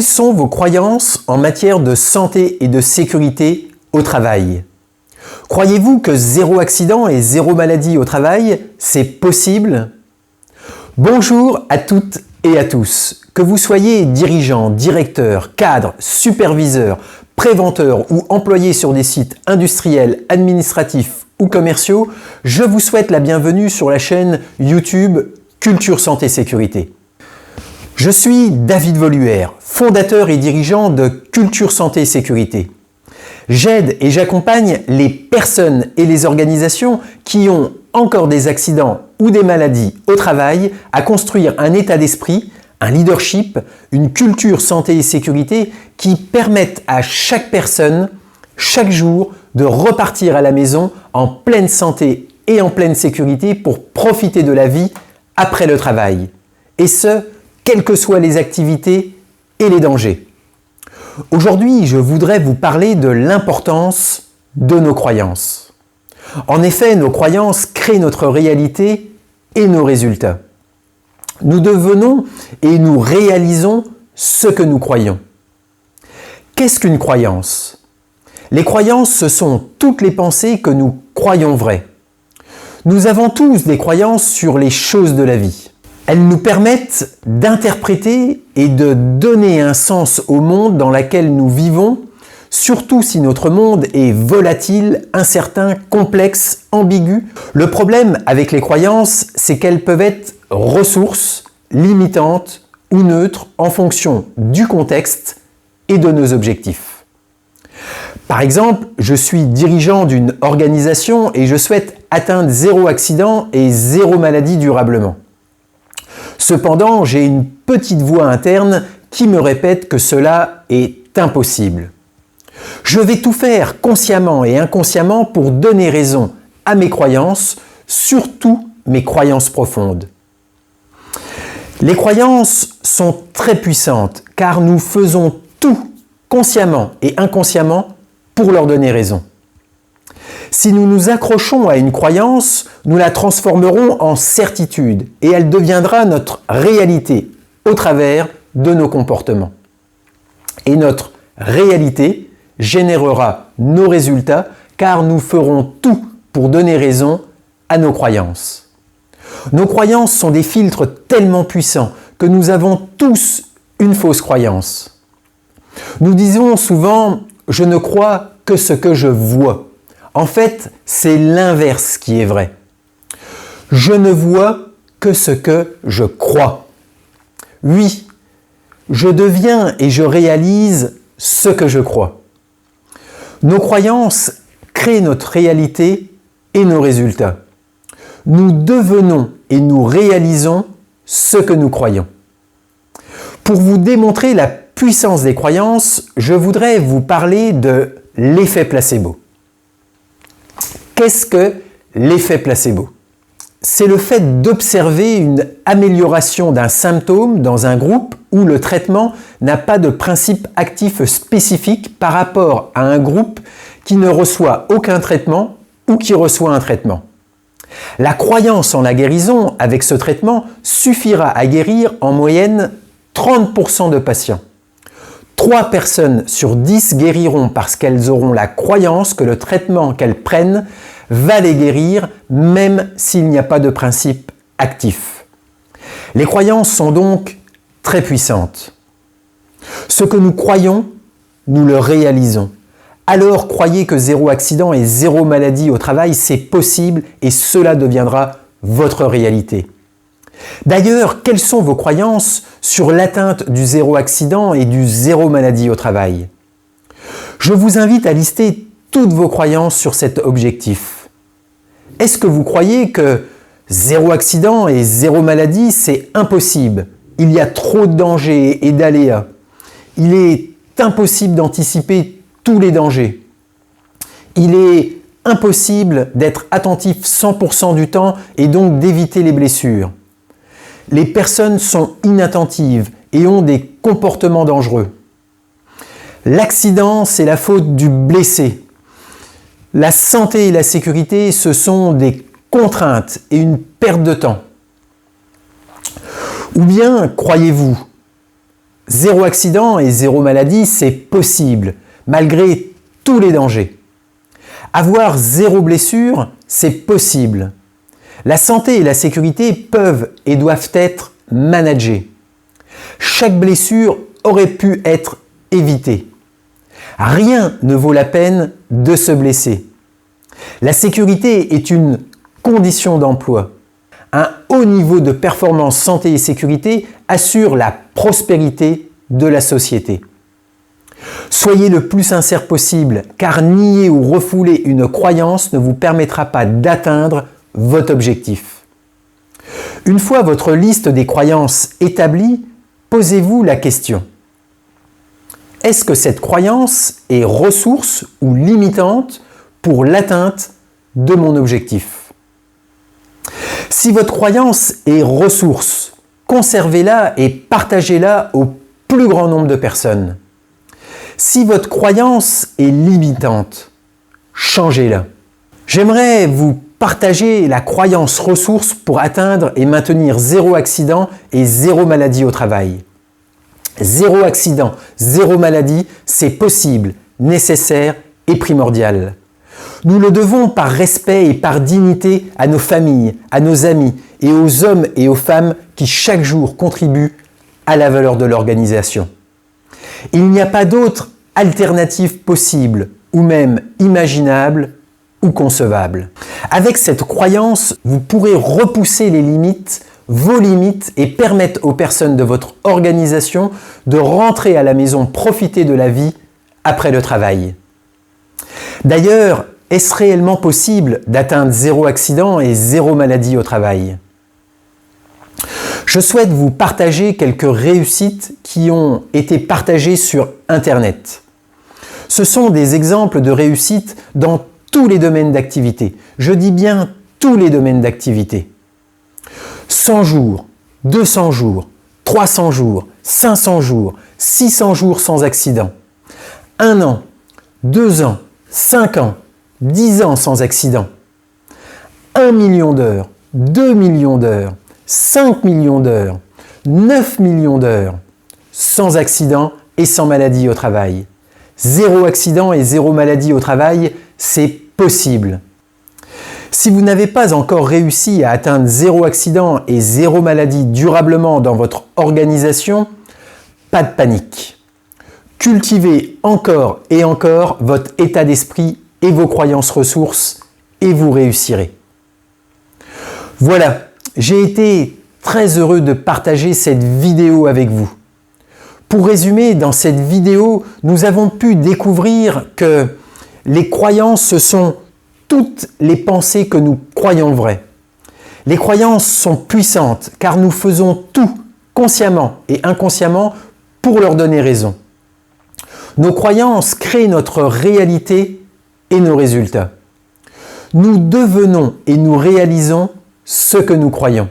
Quelles sont vos croyances en matière de santé et de sécurité au travail? Croyez-vous que zéro accident et zéro maladie au travail, c'est possible? Bonjour à toutes et à tous. Que vous soyez dirigeant, directeur, cadre, superviseur, préventeur ou employé sur des sites industriels, administratifs ou commerciaux, je vous souhaite la bienvenue sur la chaîne YouTube Culture Santé Sécurité. Je suis David Voluère, fondateur et dirigeant de Culture Santé Sécurité. J'aide et j'accompagne les personnes et les organisations qui ont encore des accidents ou des maladies au travail à construire un état d'esprit, un leadership, une culture santé et sécurité qui permettent à chaque personne, chaque jour, de repartir à la maison en pleine santé et en pleine sécurité pour profiter de la vie après le travail. Et ce, quelles que soient les activités et les dangers. Aujourd'hui, je voudrais vous parler de l'importance de nos croyances. En effet, nos croyances créent notre réalité et nos résultats. Nous devenons et nous réalisons ce que nous croyons. Qu'est-ce qu'une croyance? Les croyances, ce sont toutes les pensées que nous croyons vraies. Nous avons tous des croyances sur les choses de la vie. Elles nous permettent d'interpréter et de donner un sens au monde dans lequel nous vivons, surtout si notre monde est volatile, incertain, complexe, ambigu. Le problème avec les croyances, c'est qu'elles peuvent être ressources, limitantes ou neutres en fonction du contexte et de nos objectifs. Par exemple, je suis dirigeant d'une organisation et je souhaite atteindre zéro accident et zéro maladie durablement. Cependant, j'ai une petite voix interne qui me répète que cela est impossible. Je vais tout faire consciemment et inconsciemment pour donner raison à mes croyances, surtout mes croyances profondes. Les croyances sont très puissantes car nous faisons tout consciemment et inconsciemment pour leur donner raison. Si nous nous accrochons à une croyance, nous la transformerons en certitude et elle deviendra notre réalité au travers de nos comportements. Et notre réalité générera nos résultats car nous ferons tout pour donner raison à nos croyances. Nos croyances sont des filtres tellement puissants que nous avons tous une fausse croyance. Nous disons souvent « je ne crois que ce que je vois ». En fait, c'est l'inverse qui est vrai. Je ne vois que ce que je crois. Oui, je deviens et je réalise ce que je crois. Nos croyances créent notre réalité et nos résultats. Nous devenons et nous réalisons ce que nous croyons. Pour vous démontrer la puissance des croyances, je voudrais vous parler de l'effet placebo. Qu'est-ce que l'effet placebo? C'est le fait d'observer une amélioration d'un symptôme dans un groupe où le traitement n'a pas de principe actif spécifique par rapport à un groupe qui ne reçoit aucun traitement ou qui reçoit un traitement. La croyance en la guérison avec ce traitement suffira à guérir en moyenne 30% de patients. 3 personnes sur 10 guériront parce qu'elles auront la croyance que le traitement qu'elles prennent va les guérir même s'il n'y a pas de principe actif. Les croyances sont donc très puissantes. Ce que nous croyons, nous le réalisons. Alors croyez que zéro accident et zéro maladie au travail, c'est possible et cela deviendra votre réalité. D'ailleurs, quelles sont vos croyances sur l'atteinte du zéro accident et du zéro maladie au travail? Je vous invite à lister toutes vos croyances sur cet objectif. Est-ce que vous croyez que zéro accident et zéro maladie, c'est impossible? Il y a trop de dangers et d'aléas. Il est impossible d'anticiper tous les dangers. Il est impossible d'être attentif 100% du temps et donc d'éviter les blessures. Les personnes sont inattentives et ont des comportements dangereux. L'accident, c'est la faute du blessé. La santé et la sécurité, ce sont des contraintes et une perte de temps. Ou bien, croyez-vous, Zéro accident et zéro maladie, c'est possible, malgré tous les dangers. Avoir zéro blessure, c'est possible. La santé et la sécurité peuvent et doivent être managées. Chaque blessure aurait pu être évitée. Rien ne vaut la peine de se blesser. La sécurité est une condition d'emploi. Un haut niveau de performance santé et sécurité assure la prospérité de la société. Soyez le plus sincère possible, car nier ou refouler une croyance ne vous permettra pas d'atteindre votre objectif. Une fois votre liste des croyances établie, posez-vous la question. Est-ce que cette croyance est ressource ou limitante pour l'atteinte de mon objectif? Si votre croyance est ressource, conservez-la et partagez-la au plus grand nombre de personnes. Si votre croyance est limitante, changez-la. J'aimerais vous partager la croyance ressource pour atteindre et maintenir zéro accident et zéro maladie au travail. Zéro accident, zéro maladie, c'est possible, nécessaire et primordial. Nous le devons par respect et par dignité à nos familles, à nos amis et aux hommes et aux femmes qui chaque jour contribuent à la valeur de l'organisation. Il n'y a pas d'autre alternative possible ou même imaginable ou concevable. Avec cette croyance, vous pourrez repousser les limites, vos limites et permettre aux personnes de votre organisation de rentrer à la maison profiter de la vie après le travail. D'ailleurs, est-ce réellement possible d'atteindre zéro accident et zéro maladie au travail? Je souhaite vous partager quelques réussites qui ont été partagées sur Internet. Ce sont des exemples de réussites dans tous les domaines d'activité. Je dis bien tous les domaines d'activité. 100 jours, 200 jours, 300 jours, 500 jours, 600 jours sans accident. 1 an, 2 ans, 5 ans, 10 ans sans accident. 1 million d'heures, 2 millions d'heures, 5 millions d'heures, 9 millions d'heures, sans accident et sans maladie au travail. Zéro accident et zéro maladie au travail, c'est possible. Si vous n'avez pas encore réussi à atteindre zéro accident et zéro maladie durablement dans votre organisation, pas de panique. Cultivez encore et encore votre état d'esprit et vos croyances ressources et vous réussirez. Voilà, j'ai été très heureux de partager cette vidéo avec vous. Pour résumer, dans cette vidéo, nous avons pu découvrir que les croyances, ce sont toutes les pensées que nous croyons vraies. Les croyances sont puissantes car nous faisons tout, consciemment et inconsciemment, pour leur donner raison. Nos croyances créent notre réalité et nos résultats. Nous devenons et nous réalisons ce que nous croyons.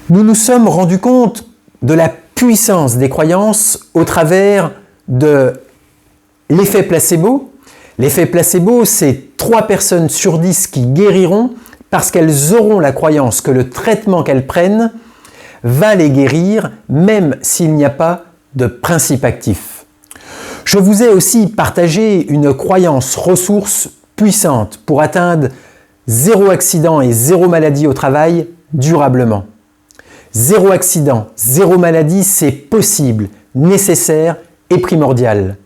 Nous nous sommes rendus compte de la puissance des croyances au travers de l'effet placebo. L'effet placebo, c'est 3 personnes sur 10 qui guériront parce qu'elles auront la croyance que le traitement qu'elles prennent va les guérir, même s'il n'y a pas de principe actif. Je vous ai aussi partagé une croyance ressource puissante pour atteindre zéro accident et zéro maladie au travail durablement. Zéro accident, zéro maladie, c'est possible, nécessaire et primordial.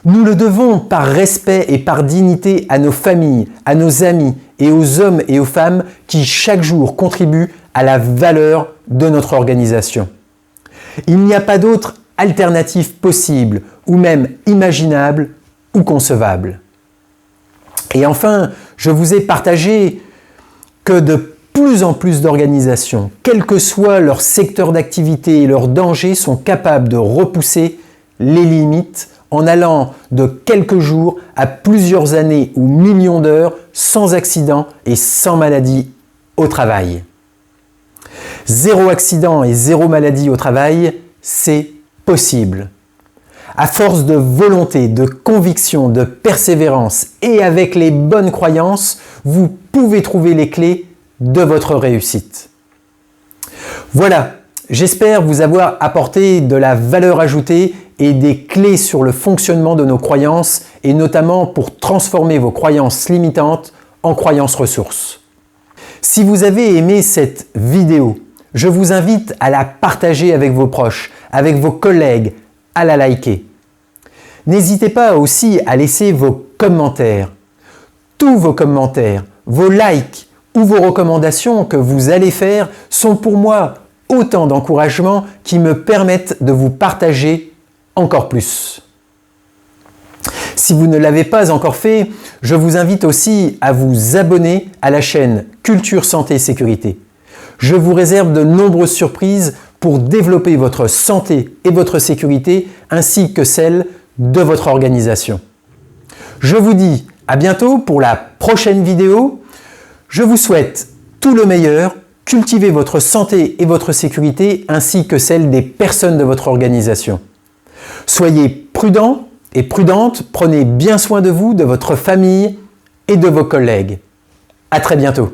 Nous le devons par respect et par dignité à nos familles, à nos amis et aux hommes et aux femmes qui chaque jour contribuent à la valeur de notre organisation. Il n'y a pas d'autre alternative possible ou même imaginable ou concevable. Et enfin, je vous ai partagé que de plus en plus d'organisations, quel que soit leur secteur d'activité et leur danger, sont capables de repousser les limites en allant de quelques jours à plusieurs années ou millions d'heures sans accident et sans maladie au travail. Zéro accident et zéro maladie au travail, c'est possible. À force de volonté, de conviction, de persévérance et avec les bonnes croyances, vous pouvez trouver les clés de votre réussite. Voilà, J'espère vous avoir apporté de la valeur ajoutée et des clés sur le fonctionnement de nos croyances et notamment pour transformer vos croyances limitantes en croyances ressources. Si vous avez aimé cette vidéo, je vous invite à la partager avec vos proches, avec vos collègues, à la liker. N'hésitez pas aussi à laisser vos commentaires. Tous vos commentaires, vos likes ou vos recommandations que vous allez faire sont pour moi autant d'encouragements qui me permettent de vous partager encore plus. Si vous ne l'avez pas encore fait, je vous invite aussi à vous abonner à la chaîne Culture Santé Sécurité. Je vous réserve de nombreuses surprises pour développer votre santé et votre sécurité ainsi que celle de votre organisation. Je vous dis à bientôt pour la prochaine vidéo. Je vous souhaite tout le meilleur. Cultivez votre santé et votre sécurité ainsi que celle des personnes de votre organisation. Soyez prudents et prudentes, prenez bien soin de vous, de votre famille et de vos collègues. À très bientôt.